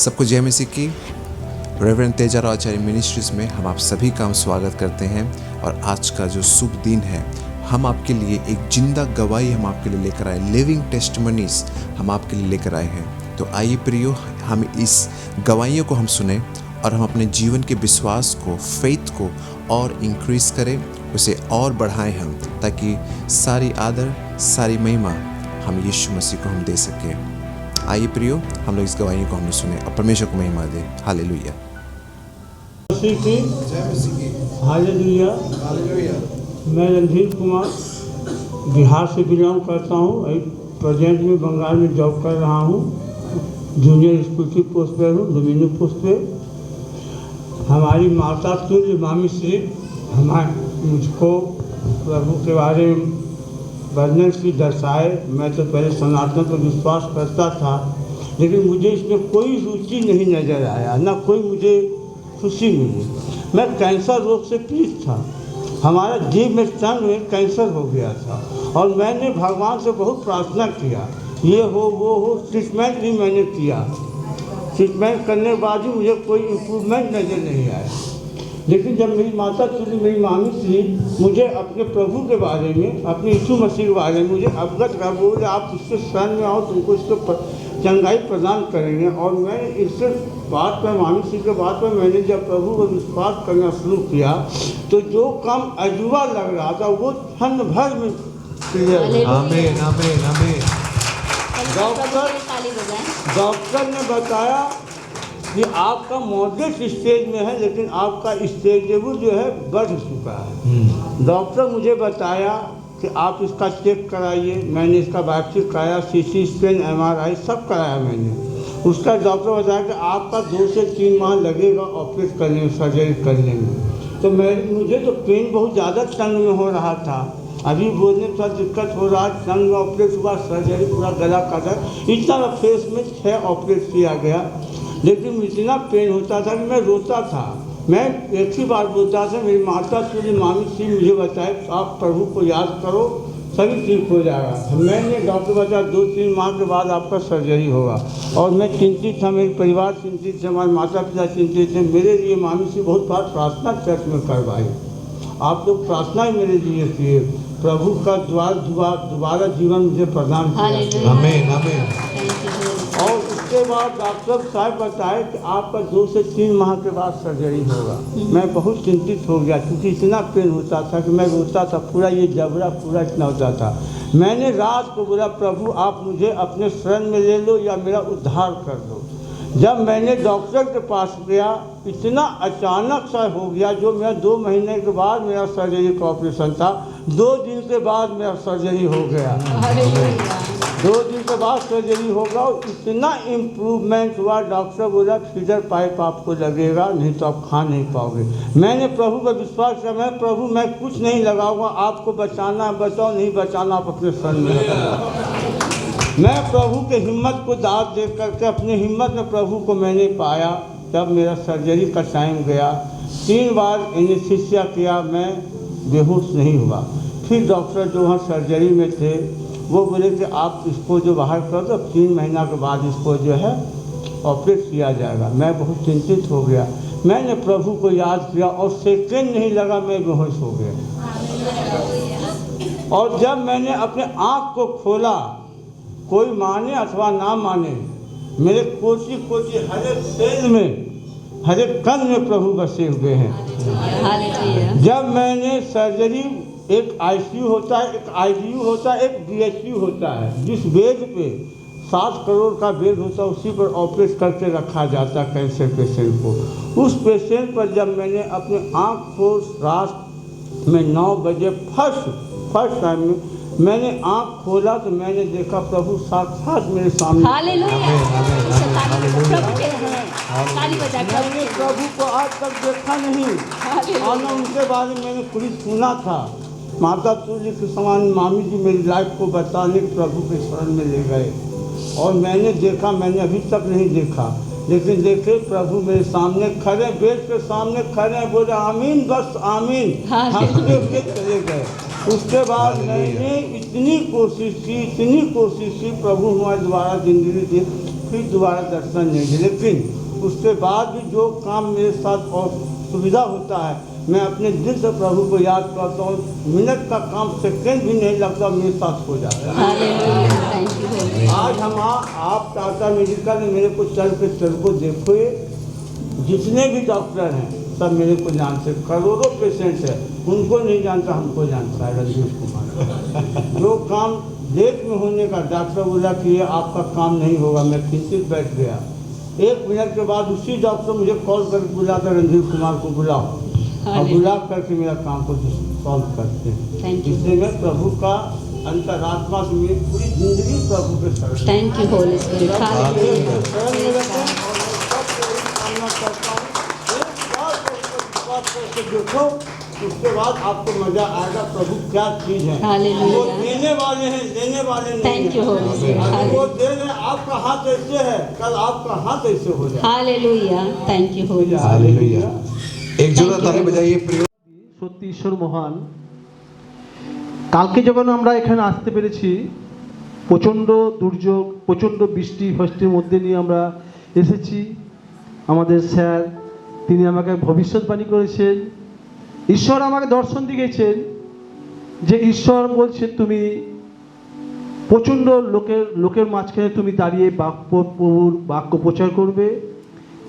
सबको जय मसीह की। रेवरेंड तेजाराव आचार्य मिनिस्ट्रीज में हम आप सभी का स्वागत करते हैं। और आज का जो शुभ दिन है, हम आपके लिए एक जिंदा गवाही हम आपके लिए लेकर आए, लिविंग टेस्टिमनीज हम आपके लिए लेकर आए हैं। तो आइए प्रियो, हम इस गवाहियों को हम सुने और हम अपने जीवन के विश्वास को, फेथ को और इंक्रीज करें, उसे और बढ़ाएं हम, ताकि सारी आदर, सारी महिमा हम यीशु मसीह को हम दे सकें। आइए प्रियो, हम लोग इस गवाही को हमने सुने और परमेश्वर को महिमा दे। हालेलुया। मसीह की हालेलुया। मैं रणधीर कुमार बिहार से बिलोंग करता हूँ। अभी प्रेजेंट में बंगाल में जॉब कर रहा हूँ। जूनियर स्कूल की पोस्ट पर हूँ, डोमिनो पोस्ट पे। हमारी माता तुल्य मामी श्री मुझको प्रभु के बारे में वर्णन की दर्शाए। मैं तो पहले सनातन पर विश्वास करता था, लेकिन मुझे इसमें कोई रुचि नहीं नज़र आया, ना कोई मुझे खुशी मिली। मैं कैंसर रोग से पीड़ित था। हमारा जीभ में स्तन में कैंसर हो गया था और मैंने भगवान से बहुत प्रार्थना किया, ये हो वो हो। ट्रीटमेंट भी मैंने किया। ट्रीटमेंट करने के बाद भी मुझे कोई इम्प्रूवमेंट नज़र नहीं आया। लेकिन जब मेरी माता तुल्य मेरी मामी श्री मुझे अपने प्रभु के बारे में, अपने यीशु मसीह के बारे में मुझे अवगत कर बोले, आप इसके शरण में आओ, तुमको इसको चंगाई प्रदान करेंगे। और मैं इससे बात पर, मामी श्री के बात पर मैंने जब प्रभु को विश्वास करना शुरू किया, तो जो काम अजूबा लग रहा था वो क्षण भर में क्लियर। आमीन आमीन आमीन। डॉक्टर ने बताया कि आपका मॉडरेट स्टेज में है, लेकिन आपका स्टेजेबल जो है बढ़ चुका है। डॉक्टर मुझे बताया कि आप इसका चेक कराइए। मैंने इसका बायोप्सी कराया, सीटी स्कैन, एमआरआई सब कराया मैंने। उसका डॉक्टर बताया कि आपका 2 से 3 माह लगेगा ऑपरेट करने में, सर्जरी करने में। तो मुझे तो पेन बहुत ज़्यादा टंग में हो रहा था, अभी बोलने में थोड़ा दिक्कत हो रहा। टंग में ऑपरेट हुआ, सर्जरी पूरा गला काटा, इतना फेस में 6 ऑपरेट किया गया। लेकिन इतना पेन होता था कि मैं रोता था। मैं एक ही बार बोलता था, मेरी माता तुल्य मामी श्री मुझे बताए आप प्रभु को याद करो, सभी ठीक हो जाएगा। मैंने डॉक्टर बताया 2-3 माह के बाद आपका सर्जरी होगा। और मैं चिंतित था, मेरे परिवार चिंतित थे, हमारे माता पिता चिंतित थे। मेरे लिए मामी श्री बहुत बार प्रार्थना चर्च में करवाई। आप लोग प्रार्थना ही मेरे लिए किए, प्रभु का दोबारा जीवन मुझे प्रदान किया। आमीन आमीन। और उसके बाद डॉक्टर साहब बताए कि आपका 2 से 3 माह के बाद सर्जरी होगा। मैं बहुत चिंतित हो गया, क्योंकि इतना पेन होता था कि मैं रोता था, पूरा ये जबड़ा पूरा इतना होता था। मैंने रात को बोला, प्रभु आप मुझे अपने शरण में ले लो या मेरा उद्धार कर दो। जब मैंने डॉक्टर के पास गया, इतना अचानक सा हो गया, जो मेरा 2 महीने के बाद मेरा सर्जरी का ऑपरेशन था, 2 दिन के बाद मेरा सर्जरी हो गया। 2 दिन के बाद सर्जरी होगा और इतना इम्प्रूवमेंट हुआ। डॉक्टर बोला फीडर पाइप आपको लगेगा, नहीं तो आप खा नहीं पाओगे। मैंने प्रभु पर विश्वास किया, मैं प्रभु मैं कुछ नहीं लगाऊंगा, आपको बचाना है बचाओ, नहीं बचाना आप अपने शरण में लगाओ। मैं प्रभु के हिम्मत को दाद दे करके अपनी हिम्मत में प्रभु को मैंने पाया। जब मेरा सर्जरी का टाइम गया, 3 बार एनेस्थीसिया किया, मैं बेहोश नहीं हुआ। फिर डॉक्टर जो वहाँ सर्जरी में थे वो बोले कि आप इसको जो बाहर कर दो, 3 महीना के बाद इसको जो है ऑपरेट किया जाएगा। मैं बहुत चिंतित हो गया। मैंने प्रभु को याद किया और सेकेंड नहीं लगा मैं बेहोश हो गया। और जब मैंने अपने आँख को खोला, कोई माने अथवा ना माने, मेरे कोटि कोटि हर एक सेल में, हर एक कण में प्रभु बसे हुए हैं। जब मैंने सर्जरी, एक आईसीयू होता है, एक आईसीयू होता है, एक बीएचयू होता है। जिस बेड पे 7 करोड़ का बेड होता है, उसी पर ऑपरेट करके रखा जाता है कैंसर पेशेंट को। उस पेशेंट पर जब मैंने अपने आँख को रात में 9 बजे फर्स्ट टाइम में मैंने आँख खोला, तो मैंने देखा प्रभु साक्षात मेरे सामने। मैंने प्रभु को आज तक देखा नहीं और न उनके बारे में मैंने कुछ सुना था। माता तुल्य के समान मामी जी मेरी लाइफ को बताने प्रभु के शरण में ले गए और मैंने देखा, मैंने अभी तक नहीं देखा, लेकिन देखे प्रभु मेरे सामने खड़े, बेड के सामने खड़े, बोले आमीन, बस आमीन, हंसते हुए चले गए। उसके बाद मैंने इतनी कोशिश की प्रभु हमारे द्वारा जिंदगी दी। फिर दोबारा दर्शन नहीं दिए। लेकिन उसके बाद भी जो काम मेरे साथ और सुविधा होता है, मैं अपने दिल से प्रभु को याद करता हूँ। मिनट का काम सेकंड भी नहीं लगता, मेरे साथ हो जाता है। आज आप टाटा मेडिकल में मेरे को चल को देखो, जितने भी डॉक्टर हैं सब मेरे को जानते, करोड़ों पेशेंट्स हैं, उनको नहीं जानता, हमको जानता है रणधीर कुमार। जो काम डेट में होने का डॉक्टर बोला कि ये आपका काम नहीं होगा, मैं चिंतित बैठ गया। 1 मिनट के बाद उसी डॉक्टर मुझे कॉल करके बुलाता, रणधीर कुमार को बुलाओ, और बुला करके मेरा काम को सॉल्व करते हैं। इसलिए मैं प्रभु का अंतरात्मा से मेरी पूरी जिंदगी प्रभु के शरण। Thank you Holi spirit. शरण में रहते हैं और मैं सबसे यही कामना करता हूँ, एक बार विश्वास करके देखो, उसके बाद आपको मजा आएगा प्रभु क्या चीज है। वो देने वाले हैं, लेने वाले नहीं। Thank you Holi spirit. वो दे रहे, आपका हाथ ऐसे है, कल आपका हाथ ऐसे हो जाए। Hallelujah, thank you Holi. Hallelujah. एक जोरदार ताली बजाइए प्रिय। সত্যি ঈশ্বর মহান। কালকে যখন আমরা এখানে আসতে পেরেছি, প্রচণ্ড দুর্যোগ, প্রচণ্ড বৃষ্টি ফষ্টির মধ্যে নিয়ে আমরা এসেছি। আমাদের স্যার তিনি আমাকে ভবিষ্যৎবাণী করেছেন, ঈশ্বর আমাকে দর্শন দিয়েছেন যে ঈশ্বর বলছে তুমি প্রচণ্ড লোকের মাঝখানে তুমি দাঁড়িয়ে প্রভুর বাক্য প্রচার করবে।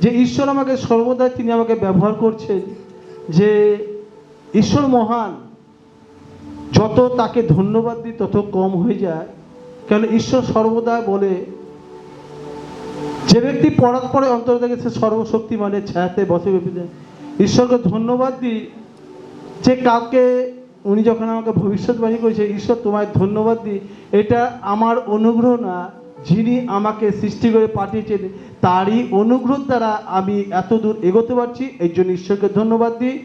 যে ঈশ্বর আমাকে সর্বদাই তিনি আমাকে ব্যবহার করছেন, যে ঈশ্বর মহান, যত তাকে ধন্যবাদ দিই তত কম হয়ে যায়। কেন ঈশ্বর সর্বদা বলে যে ব্যক্তি পড়ার পরে অন্তর থেকে সে সর্বশক্তিমানের ছায়াতে বসে বেঁপে। ঈশ্বরকে ধন্যবাদ দিই যে কাউকে উনি যখন আমাকে ভবিষ্যৎবাণী করেছে, ঈশ্বর তোমায় ধন্যবাদ দিই, এটা আমার অনুগ্রহ না, যিনি আমাকে সৃষ্টি করে পাঠিয়েছেন তারই অনুগ্রহ দ্বারা আমি এত দূর এগোতে পারছি। এই জন্য ঈশ্বরকে ধন্যবাদ দিই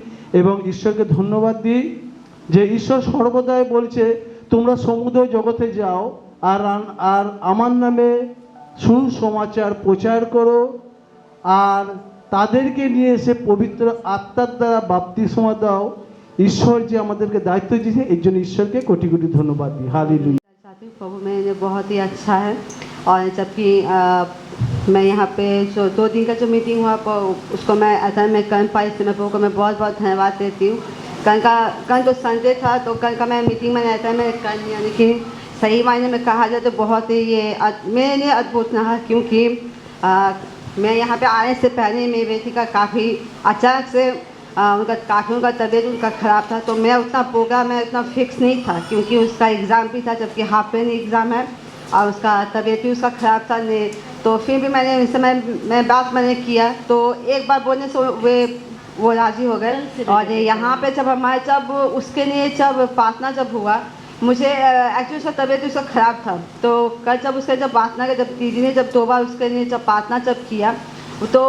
এবং ঈশ্বরকে ধন্যবাদ দিই যে ঈশ্বর সর্বদাই বলছে তোমরা সমুদ্র জগতে যাও আর আমার নামে সুসমাচার প্রচার করো, আর তাদেরকে নিয়ে এসে পবিত্র আত্মার দ্বারা বাপ্তিস্মা দাও। ঈশ্বর যে আমাদেরকে দায়িত্ব দিয়েছে, এই জন্য ঈশ্বরকে কোটি कोटि ধন্যবাদ দিই। हालेलुया। प्रभु में बहुत ही अच्छा है। और जबकि मैं यहाँ पे जो 2 दिन का जो मीटिंग हुआ उसको मैं अटेंड में कर पाई, इसलिए मैं प्रभु को मैं बहुत बहुत धन्यवाद देती हूँ। कल तो संडे था, तो कल का मैं मीटिंग में अटेंड में कर लिया, लेकिन सही मायने में कहा जाए तो बहुत ही ये मेरे लिए अद्भुत रहा, क्योंकि मैं यहाँ पे आने से पहले मेरी बेटी का काफ़ी अचानक से उनका तबीयत उनका ख़राब था। तो मैं उतना प्रोग्राम में उतना फिक्स नहीं था, क्योंकि उसका एग्ज़ाम भी था, जबकि हाफ पेन एग्ज़ाम है, और उसका तबीयत भी उसका ख़राब था। तो फिर भी मैंने इस समय मैं बात किया, तो एक बार बोलने से वो राज़ी हो गए। और यहाँ पे जब उसके लिए जब प्रार्थना जब हुआ, मुझे एक्चुअली उसका तबीयत उसका ख़राब था। तो कल जब उसके जब प्रार्थना के जब दीदी ने जब 2 बार उसके लिए जब प्रार्थना जब किया, तो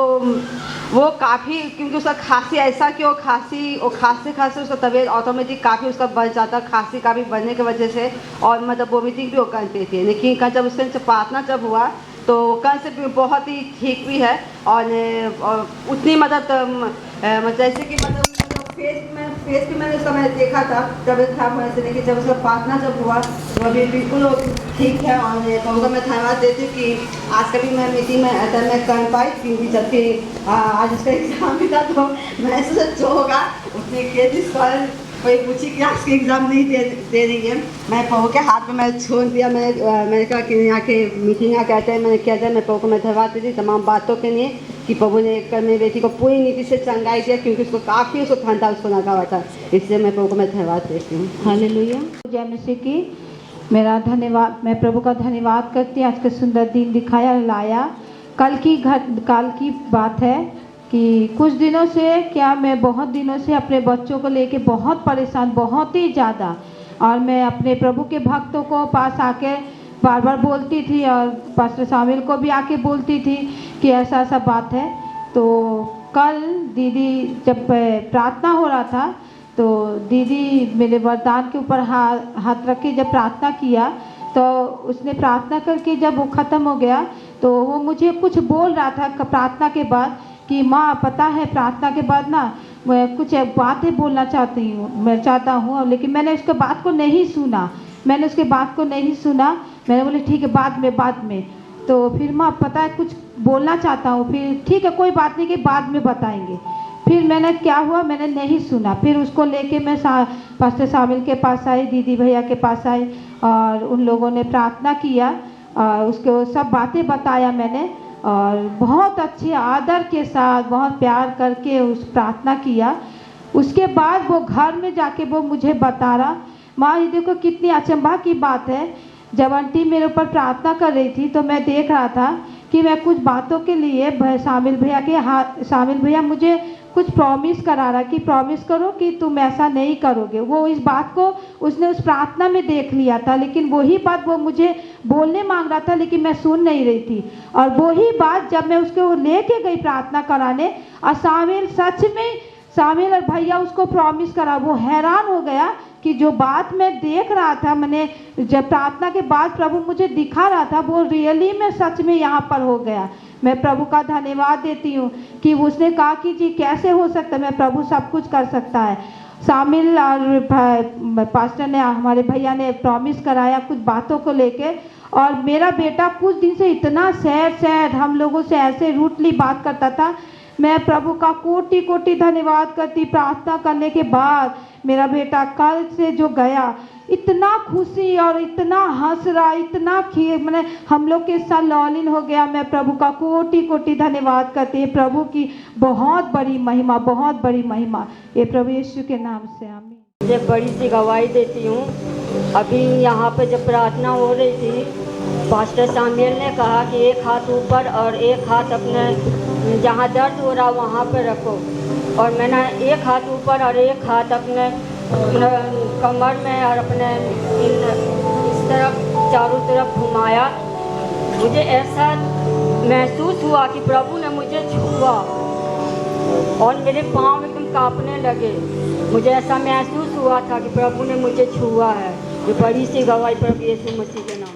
वो काफ़ी, क्योंकि उसका खांसी ऐसा कि वो खांसते उसका तबीयत ऑटोमेटिक काफ़ी उसका बढ़ जाता, खांसी काफ़ी बढ़ने की वजह से, और मतलब वोमिटिंग भी वो करती थी। लेकिन कल जब उसके जब प्रार्थना जब हुआ, तो कल से बहुत ही ठीक भी है। और उतनी जैसे कि फेस भी मैंने उसका मैंने देखा था तबीयत खराब होने से, लेकिन जब उसका प्रार्थना जब हुआ तो अभी बिल्कुल ठीक है। और प्रभु को मैं धन्यवाद देती हूँ कि आज कभी मैं मीटिंग में अटेंड में कर पाई, क्योंकि जबकि आज उसका एग्ज़ाम भी था, तो मैं सोचा जो होगा उतनी केस कोई पूछी कि आज के एग्ज़ाम नहीं दे रही है, मैं प्रभु के हाथ में मैं छोड़ दिया। मैंने कहा कि यहाँ के मीटिंग आके अटेंड मैंने किया जाए। मैं प्रभु को मैं धन्यवाद देती तमाम बातों के लिए कि प्रभु ने कल मेरी बेटी को पूरी नीति से चंगाई दिया, क्योंकि उसको काफ़ी उसको ठंडा उसको लगा हुआ था। इसलिए मैं प्रभु को मैं धन्यवाद देती हूँ। हालेलुया। जय मसीह की। मेरा धन्यवाद, मैं प्रभु का धन्यवाद करती हूँ। आज का सुंदर दिन दिखाया लाया। कल की बात है कि कुछ दिनों से मैं बहुत दिनों से अपने बच्चों को लेके बहुत परेशान, बहुत ही ज़्यादा, और मैं अपने प्रभु के भक्तों को पास आके बार बार बोलती थी, और पास्टर शामिल को भी आके बोलती थी कि ऐसा ऐसा बात है। तो कल दीदी जब प्रार्थना हो रहा था, तो दीदी मेरे वरदान के ऊपर हाथ रख के जब प्रार्थना किया, तो उसने प्रार्थना करके जब वो ख़त्म हो गया, तो वो मुझे कुछ बोल रहा था प्रार्थना के बाद कि माँ पता है प्रार्थना के बाद ना मैं कुछ बातें बोलना चाहता हूँ, लेकिन मैंने उसके बात को नहीं सुना। मैंने बोले ठीक है बाद में। तो फिर मैं पता है कुछ बोलना चाहता हूँ, फिर ठीक है कोई बात नहीं कि बाद में बताएंगे। फिर मैंने क्या हुआ, मैंने नहीं सुना। फिर उसको लेके मैं पास्टर शामिल के पास आई, दीदी भैया के पास आई और उन लोगों ने प्रार्थना किया और उसको सब बातें बताया मैंने, और बहुत अच्छे आदर के साथ बहुत प्यार करके उस प्रार्थना किया। उसके बाद वो घर में जाके वो मुझे बता रहा, माँ ये देखो कितनी अचंभा की बात है, जब आंटी मेरे ऊपर प्रार्थना कर रही थी तो मैं देख रहा था कि मैं कुछ बातों के लिए शामिल भैया मुझे कुछ प्रॉमिस करा रहा कि प्रॉमिस करो कि तुम ऐसा नहीं करोगे। वो इस बात को उसने उस प्रार्थना में देख लिया था, लेकिन वही बात वो मुझे बोलने मांग रहा था लेकिन मैं सुन नहीं रही थी। और वही बात जब मैं उसको लेके गई प्रार्थना कराने और शामिल और भैया उसको प्रॉमिस करा, वो हैरान हो गया कि जो बात मैं देख रहा था, मैंने जब प्रार्थना के बाद प्रभु मुझे दिखा रहा था वो रियली में सच में यहाँ पर हो गया। मैं प्रभु का धन्यवाद देती हूँ कि उसने कहा कि जी कैसे हो सकता है, मैं प्रभु सब कुछ कर सकता है। शामिल और पास्टर ने, हमारे भैया ने प्रॉमिस कराया कुछ बातों को लेके, और मेरा बेटा कुछ दिन से इतना सैड हम लोगों से ऐसे रूटली बात करता था। मैं प्रभु का कोटि कोटि धन्यवाद करती, प्रार्थना करने के बाद मेरा बेटा कल से जो गया इतना खुशी और इतना हंस रहा, इतना मैंने हम लोग के साथ लॉलिन हो गया। मैं प्रभु का कोटि कोटि धन्यवाद करती हूँ, प्रभु की बहुत बड़ी महिमा ये प्रभु यीशु के नाम से आमीन। मुझे बड़ी सी गवाही देती हूँ। अभी यहाँ पे जब प्रार्थना हो रही थी, पास्टर शामिल ने कहा कि एक हाथ ऊपर और एक हाथ अपने जहाँ दर्द हो रहा वहाँ पे रखो, और मैंने एक हाथ ऊपर और एक हाथ अपने कमर में और अपने इस तरफ चारों तरफ घुमाया। मुझे ऐसा महसूस हुआ कि प्रभु ने मुझे छुआ और मेरे पाँव एकदम कांपने लगे। मुझे ऐसा महसूस हुआ था कि प्रभु ने मुझे छुआ है। ये बड़ी सी गवाही प्रभु यीशु मसीह के नाम।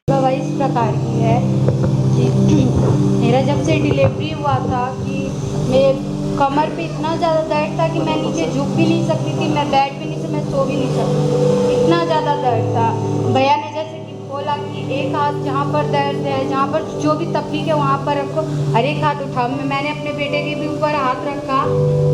गवाही इस प्रकार की है कि मेरा जब से डिलीवरी हुआ था कि मेरे कमर पे इतना ज़्यादा दर्द था कि मैं नीचे झुक भी नहीं सकती थी, मैं बैठ भी नहीं सकती, मैं सो भी नहीं सकती, इतना ज़्यादा दर्द था। भैया ने जैसे कि बोला कि एक हाथ जहाँ पर दर्द है, जहाँ पर जो भी तकलीफ है वहाँ पर रखो और एक हाथ उठाओ। मैंने अपने बेटे के भी ऊपर हाथ रखा।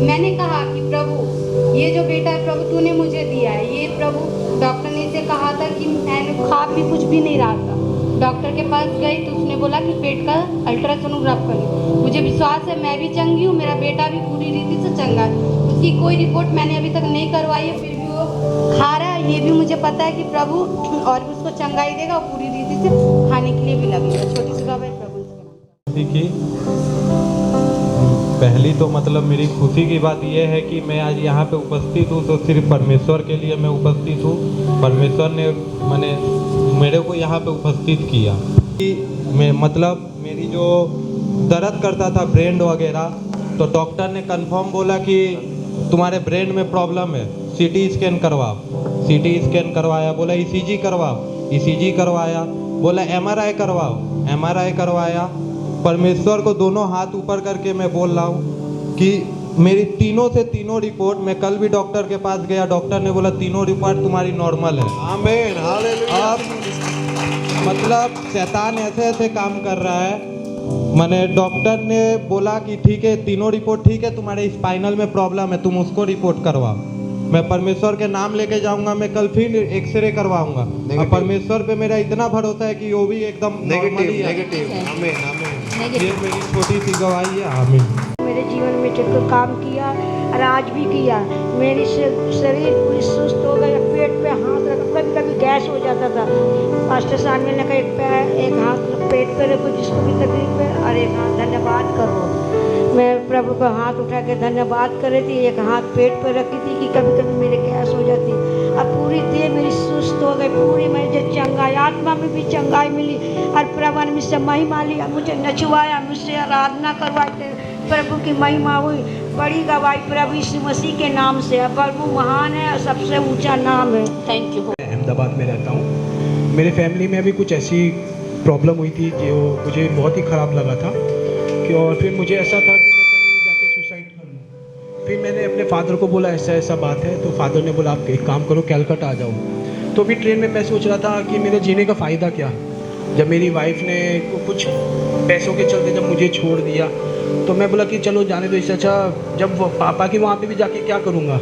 मैंने कहा कि प्रभु ये जो बेटा है प्रभु तूने मुझे दिया है, ये प्रभु डॉक्टर ने इसे कहा था कि मैंने खा भी कुछ भी नहीं रहा था। डॉक्टर के पास गई तो उसने बोला कि पेट का अल्ट्रासोनोग्राफ करें। मुझे विश्वास है मैं भी चंगी हूँ, मेरा बेटा भी पूरी रीति से चंगा है। उसकी कोई रिपोर्ट मैंने अभी तक नहीं करवाई है, फिर भी वो खा रहा है। ये भी मुझे पता है कि प्रभु और भी उसको चंगाई देगा और पूरी रीति से खाने के लिए भी लगेगा। छोटी सी गवाही प्रभु की पहली तो मतलब मेरी खुशी की बात यह है कि मैं आज यहाँ पे उपस्थित हूँ तो सिर्फ परमेश्वर के लिए मैं उपस्थित हूँ। परमेश्वर ने मेरे को यहाँ पे उपस्थित किया कि मैं मतलब मेरी जो दर्द करता था ब्रेन वगैरह, तो डॉक्टर ने कंफर्म बोला कि तुम्हारे ब्रेन में प्रॉब्लम है, सीटी स्कैन करवाओ। सीटी स्कैन करवाया, बोला ईसीजी करवाओ, ईसीजी करवाया, बोला एमआरआई करवाओ, एमआरआई करवाया। परमेश्वर को दोनों हाथ ऊपर करके मैं बोल रहा हूँ कि मेरी तीनों से तीनों रिपोर्ट, मैं कल भी डॉक्टर के पास गया, डॉक्टर ने बोला तीनों रिपोर्ट तुम्हारी नॉर्मल है। आमीन, हालेलुया। अब मतलब शैतान ऐसे ऐसे काम कर रहा है। मैंने डॉक्टर ने बोला कि ठीक है तीनों रिपोर्ट ठीक है, तुम्हारे स्पाइनल में प्रॉब्लम है, तुम उसको रिपोर्ट करवाओ। मैं परमेश्वर के नाम लेके जाऊंगा, मैं कल फिर एक्सरे करवाऊंगा। और परमेश्वर पे मेरा इतना भरोसा है कि वो भी एकदम नेगेटिव। आमीन, आमीन। ये मेरी छोटी सी गवाही है। आमीन। मेरे जीवन में जो काम किया और आज भी किया, मेरी शरीर पूरी सुस्त हो गई, पेट पे हाथ रखा, कभी कभी गैस हो जाता था। पास्टर शामिल ने कहा एक हाथ पेट पे रखो जिसको भी तकलीफ है और एक हाथ धन्यवाद करो। मैं प्रभु को हाथ उठा के धन्यवाद कर रही थी, एक हाथ पेट पर रखी थी कि कभी कभी मेरे गैस हो जाती। अब पूरी देह मेरी सुस्त हो गई, पूरी मुझे चंगाई, आत्मा में भी चंगाई मिली और प्रभु ने मुझसे महिमा लिया, मुझे नचवाया, मुझसे आराधना करवाते, प्रभु की महिमा हुई। बड़ी गवाही प्रभु यीशु मसीह के नाम से। प्रभु महान है और सबसे ऊंचा नाम है। Thank you. अहमदाबाद में रहता हूँ। मेरे फैमिली में अभी कुछ ऐसी प्रॉब्लम हुई थी जो मुझे बहुत ही ख़राब लगा था कि, और फिर मुझे ऐसा था कि मैं कहीं जाके सुसाइड कर लूँ। फिर मैंने अपने फादर को बोला ऐसा ऐसा बात है, तो फादर ने बोला आप एक काम करो कलकत्ता आ जाओ। तो अभी ट्रेन में मैं सोच रहा था कि मेरे जीने का फ़ायदा क्या। जब मेरी वाइफ ने कुछ पैसों के चलते जब मुझे छोड़ दिया, तो मैं बोला कि चलो जाने दो, इससे अच्छा जब वो पापा के वहाँ पे भी जाके क्या करूँगा।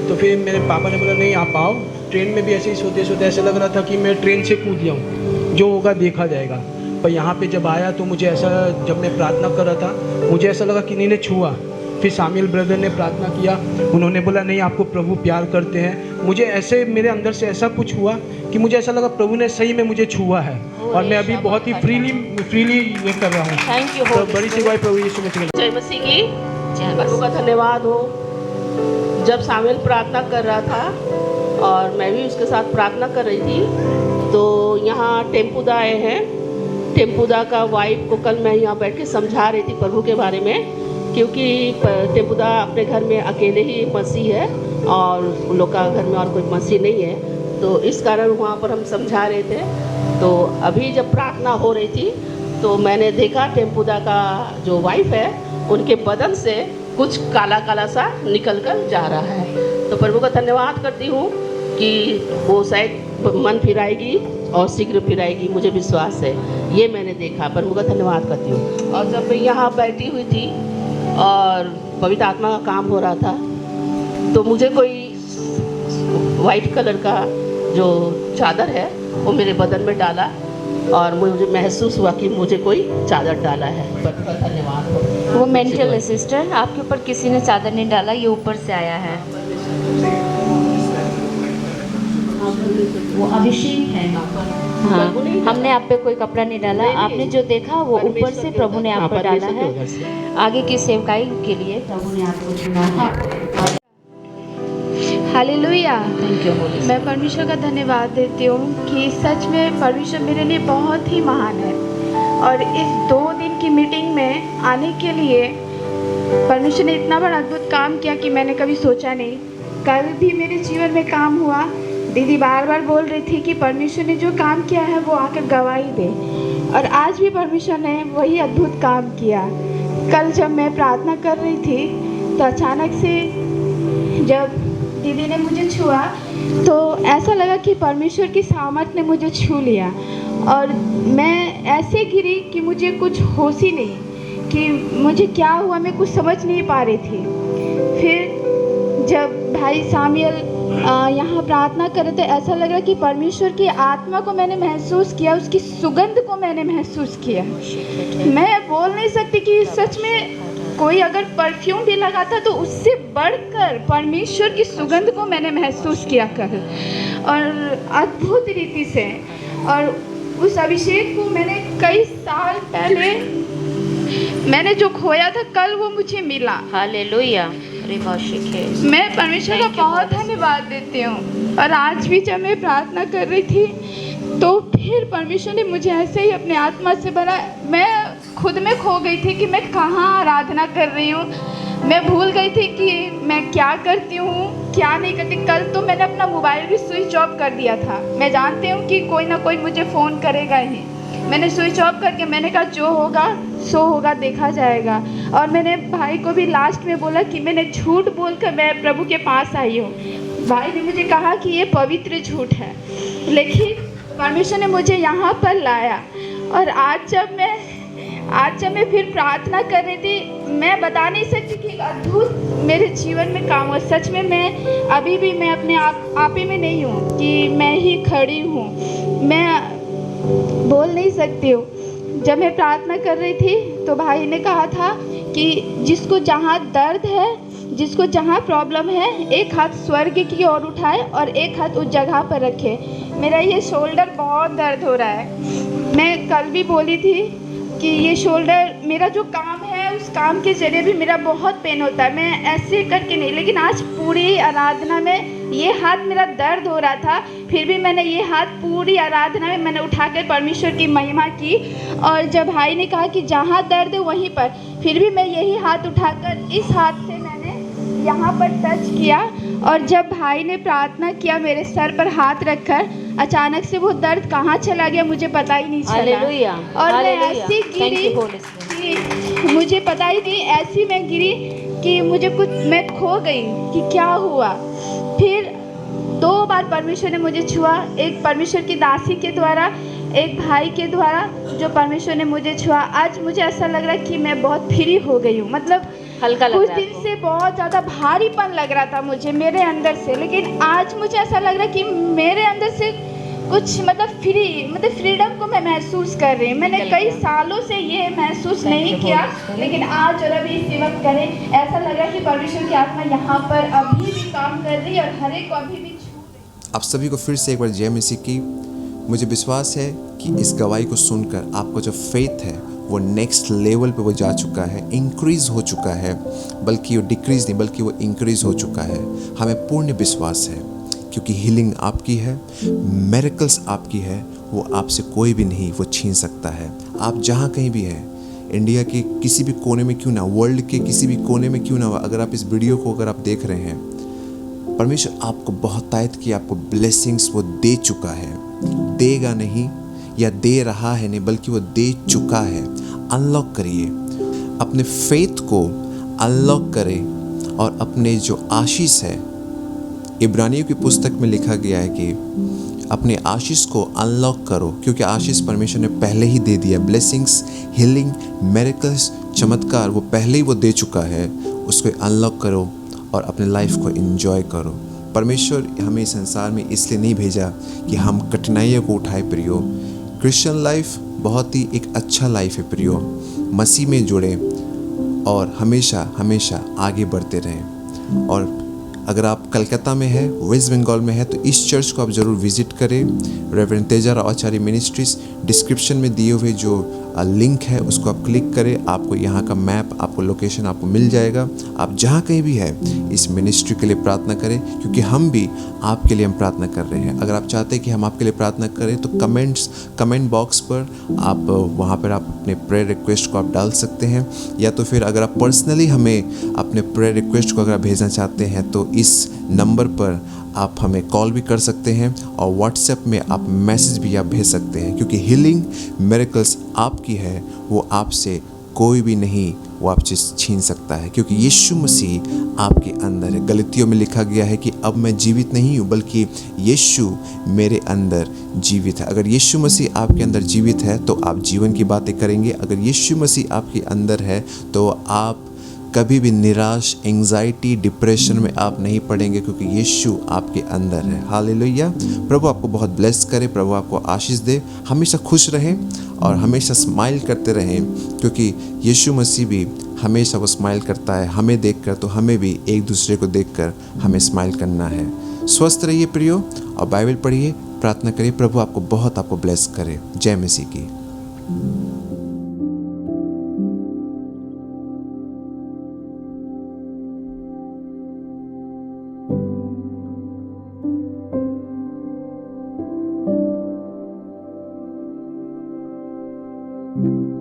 तो फिर मेरे पापा ने बोला नहीं आप आओ। ट्रेन में भी ऐसे ही सोते सोते ऐसे लग रहा था कि मैं ट्रेन से कूद जाऊँ, जो होगा देखा जाएगा। पर यहाँ पे जब आया तो मुझे ऐसा, जब मैं प्रार्थना कर रहा था मुझे ऐसा लगा कि नहीं छुआ। फिर सामिल ब्रदर ने प्रार्थना किया, उन्होंने बोला नहीं आपको प्रभु प्यार करते हैं। मुझे ऐसे मेरे अंदर से ऐसा कुछ हुआ कि मुझे ऐसा लगा प्रभु ने सही में मुझे छुआ है, और मैं अभी बहुत ही फ्रीली ये कर रहा हूँ। Thank you. तो बड़ी सी प्रभु यीशु मसीह जय मसीह की। प्रभु का धन्यवाद हो। जब सामुएल प्रार्थना कर रहा था और मैं भी उसके साथ प्रार्थना कर रही थी, तो यहाँ टेम्पुदा आए हैं। टेम्पुदा का वाइफ को कल मैं यहाँ बैठ के समझा रही थी प्रभु के बारे में, क्योंकि टेम्पुदा अपने घर में अकेले ही मसीह है और उन लोग का घर में और कोई मसीह नहीं है, तो इस कारण वहाँ पर हम समझा रहे थे। तो अभी जब प्रार्थना हो रही थी तो मैंने देखा टेम्पुदा का जो वाइफ है उनके बदन से कुछ काला काला सा निकल कर जा रहा है। तो प्रभु का धन्यवाद करती हूँ कि वो शायद मन फिराएगी और शीघ्र फिराएगी, मुझे विश्वास है। ये मैंने देखा, प्रभु का धन्यवाद करती हूँ। और जब मैं यहाँ बैठी हुई थी और पवित्र आत्मा का काम हो रहा था, तो मुझे कोई वाइट कलर का जो चादर है वो मेरे बदन में डाला और मुझे महसूस हुआ कि मुझे कोई चादर डाला है। प्रभु का धन्यवाद। वो मेंटल है सिस्टर, आपके ऊपर किसी ने चादर नहीं डाला, ये ऊपर से आया है। वो अभिषेक है। हाँ, हमने आप पे कोई कपड़ा नहीं डाला, आपने जो देखा वो ऊपर से प्रभु ने आप पर डाला है। आगे की सेवकाई के लिए प्रभु ने आपको चुना है। हालेलुया। Thank you. मैं परमेश्वर का धन्यवाद देती हूँ कि सच में परमेश्वर मेरे लिए बहुत ही महान है, और इस 2 दिन की मीटिंग में आने के लिए परमेश्वर ने इतना बड़ा अद्भुत काम किया कि मैंने कभी सोचा नहीं। कल भी मेरे जीवन में काम हुआ। दीदी बार बार बोल रही थी कि परमेश्वर ने जो काम किया है वो आकर गवाही दे, और आज भी परमेश्वर ने वही अद्भुत काम किया। कल जब मैं प्रार्थना कर रही थी तो अचानक से जब दीदी ने मुझे छुआ तो ऐसा लगा कि परमेश्वर की सामर्थ ने मुझे छू लिया, और मैं ऐसे गिरी कि मुझे कुछ होश ही नहीं कि मुझे क्या हुआ, मैं कुछ समझ नहीं पा रही थी। फिर जब भाई सामुएल यहाँ प्रार्थना कर रहे थे, ऐसा लगा कि परमेश्वर की आत्मा को मैंने महसूस किया, उसकी सुगंध को मैंने महसूस किया। मैं बोल नहीं सकती कि सच में कोई अगर परफ्यूम भी लगाता तो उससे बढ़कर परमेश्वर की सुगंध को मैंने महसूस किया कल, और अद्भुत रीति से। और उस अभिषेक को मैंने कई साल पहले मैंने जो खोया था, कल वो मुझे मिला। हालेलुया। मैं परमेश्वर का बहुत धन्यवाद देती हूँ। और आज भी जब मैं प्रार्थना कर रही थी तो फिर परमेश्वर ने मुझे ऐसे ही अपने आत्मा से भरा। मैं खुद में खो गई थी कि मैं कहाँ आराधना कर रही हूँ। मैं भूल गई थी कि मैं क्या करती हूँ क्या नहीं करती। कल तो मैंने अपना मोबाइल भी स्विच ऑफ कर दिया था। मैं जानती हूँ कि कोई ना कोई मुझे फ़ोन करेगा ही। मैंने स्विच ऑफ करके मैंने कहा जो होगा सो होगा, देखा जाएगा। और मैंने भाई को भी लास्ट में बोला कि मैंने झूठ बोलकर मैं प्रभु के पास आई हूँ। भाई ने मुझे कहा कि ये पवित्र झूठ है, लेकिन परमेश्वर ने मुझे यहाँ पर लाया। और आज जब मैं फिर प्रार्थना कर रही थी, मैं बता नहीं सकती कि अद्भुत मेरे जीवन में काम हुआ। सच में मैं अभी भी मैं अपने आप ही में नहीं हूँ कि मैं ही खड़ी हूँ, मैं बोल नहीं सकती हूँ। जब मैं प्रार्थना कर रही थी तो भाई ने कहा था कि जिसको जहाँ दर्द है, जिसको जहाँ प्रॉब्लम है, एक हाथ स्वर्ग की ओर उठाए और एक हाथ उस जगह पर रखे। मेरा ये शोल्डर बहुत दर्द हो रहा है। मैं कल भी बोली थी कि ये शोल्डर मेरा जो काम है उस काम के जरिए भी मेरा बहुत पेन होता है। मैं ऐसे करके नहीं, लेकिन आज पूरी आराधना में ये हाथ मेरा दर्द हो रहा था, फिर भी मैंने ये हाथ पूरी आराधना में मैंने उठाकर परमेश्वर की महिमा की। और जब भाई ने कहा कि जहाँ दर्द है वहीं पर, फिर भी मैं यही हाथ उठाकर इस हाथ से मैंने यहाँ पर टच किया। और जब भाई ने प्रार्थना किया मेरे सर पर हाथ रखकर, अचानक से वो दर्द कहाँ चला गया मुझे पता ही नहीं चला। और मैं ऐसी गिरी कि मुझे पता ही नहीं, ऐसी मैं गिरी कि मैं खो गई कि क्या हुआ। फिर 2 बार परमेश्वर ने मुझे छुआ। एक परमेश्वर की दासी के द्वारा, एक भाई के द्वारा जो परमेश्वर ने मुझे छुआ, आज मुझे ऐसा लग रहा है कि मैं बहुत फ्री हो गई हूँ। मतलब हल्का लग कुछ रहा है दिन से बहुत ज़्यादा भारीपन लग रहा था मुझे मेरे अंदर से, लेकिन आज मुझे ऐसा लग रहा है कि मेरे अंदर से कुछ मतलब फ्रीडम को मैं महसूस कर रही हूँ। मैंने कई सालों से ये महसूस नहीं किया, लेकिन आज और अभी इसी वक्त करें, ऐसा लग रहा है कि परमेश्वर की आत्मा यहाँ पर अभी भी काम कर रही है और हर एक को अभी भी छू रही है। आप सभी को फिर से एक बार जय मसीह की। मुझे विश्वास है कि इस गवाही को सुनकर आपका जो फेथ है वो नेक्स्ट लेवल पे वो जा चुका है, इंक्रीज़ हो चुका है, बल्कि वो डिक्रीज़ नहीं बल्कि वो इंक्रीज़ हो चुका है। हमें पूर्ण विश्वास है क्योंकि हीलिंग आपकी है, मिरेकल्स आपकी है, वो आपसे कोई भी नहीं वो छीन सकता है। आप जहाँ कहीं भी हैं, इंडिया के किसी भी कोने में क्यों ना, वर्ल्ड के किसी भी कोने में क्यों ना, अगर आप इस वीडियो को अगर आप देख रहे हैं, परमेश्वर आपको बहुत तायत की आपको ब्लेसिंग्स वो दे चुका है, देगा नहीं या दे रहा है नहीं बल्कि वो दे चुका है। अनलॉक करिए, अपने फेथ को अनलॉक करें और अपने जो आशीष है, इब्रानियों की पुस्तक में लिखा गया है कि अपने आशीष को अनलॉक करो, क्योंकि आशीष परमेश्वर ने पहले ही दे दिया। ब्लेसिंग्स, हीलिंग, मिरेकल्स, चमत्कार वो पहले ही वो दे चुका है। उसको अनलॉक करो और अपने लाइफ को एंजॉय करो। परमेश्वर हमें इस संसार में इसलिए नहीं भेजा कि हम कठिनाइयों को उठाए प्रियो। क्रिश्चियन लाइफ बहुत ही एक अच्छा लाइफ है प्रियो। मसीह में जुड़े और हमेशा हमेशा आगे बढ़ते रहें। और अगर आप कलकत्ता में है, वेस्ट बंगाल में है, तो इस चर्च को आप ज़रूर विज़िट करें। रेवरेंड तेजाराव आचार्य मिनिस्ट्रीज, डिस्क्रिप्शन में दिए हुए जो लिंक है उसको आप क्लिक करें, आपको यहाँ का मैप, आपको लोकेशन आपको मिल जाएगा। आप जहाँ कहीं भी है इस मिनिस्ट्री के लिए प्रार्थना करें, क्योंकि हम भी आपके लिए हम प्रार्थना कर रहे हैं। अगर आप चाहते हैं कि हम आपके लिए प्रार्थना करें तो कमेंट बॉक्स पर आप वहाँ पर आप अपने प्रेयर रिक्वेस्ट को आप डाल सकते हैं, या तो फिर अगर आप पर्सनली हमें अपने प्रेयर रिक्वेस्ट को अगर आप भेजना चाहते हैं तो इस नंबर पर आप हमें कॉल भी कर सकते हैं और व्हाट्सएप में आप मैसेज भी आप भेज सकते हैं, क्योंकि हीलिंग मिरेकल्स आपकी है, वो आपसे कोई भी नहीं वो आपसे छीन सकता है, क्योंकि यीशु मसीह आपके अंदर है। गलतियों में लिखा गया है कि अब मैं जीवित नहीं हूँ बल्कि यीशु मेरे अंदर जीवित है। अगर यीशु मसीह आपके अंदर जीवित है तो आप जीवन की बातें करेंगे। अगर यीशु मसीह आपके अंदर है तो आप कभी भी निराश, एंजाइटी, डिप्रेशन में आप नहीं पड़ेंगे, क्योंकि यीशु आपके अंदर है। हालेलुया। प्रभु आपको बहुत ब्लेस करे, प्रभु आपको आशीष दे। हमेशा खुश रहें और हमेशा स्माइल करते रहें, क्योंकि यीशु मसीह भी हमेशा वो स्माइल करता है हमें देखकर, तो हमें भी एक दूसरे को देखकर हमें स्माइल करना है। स्वस्थ रहिए प्रियो और बाइबल पढ़िए, प्रार्थना करिए। प्रभु आपको ब्लेस करे। जय मसीह की। you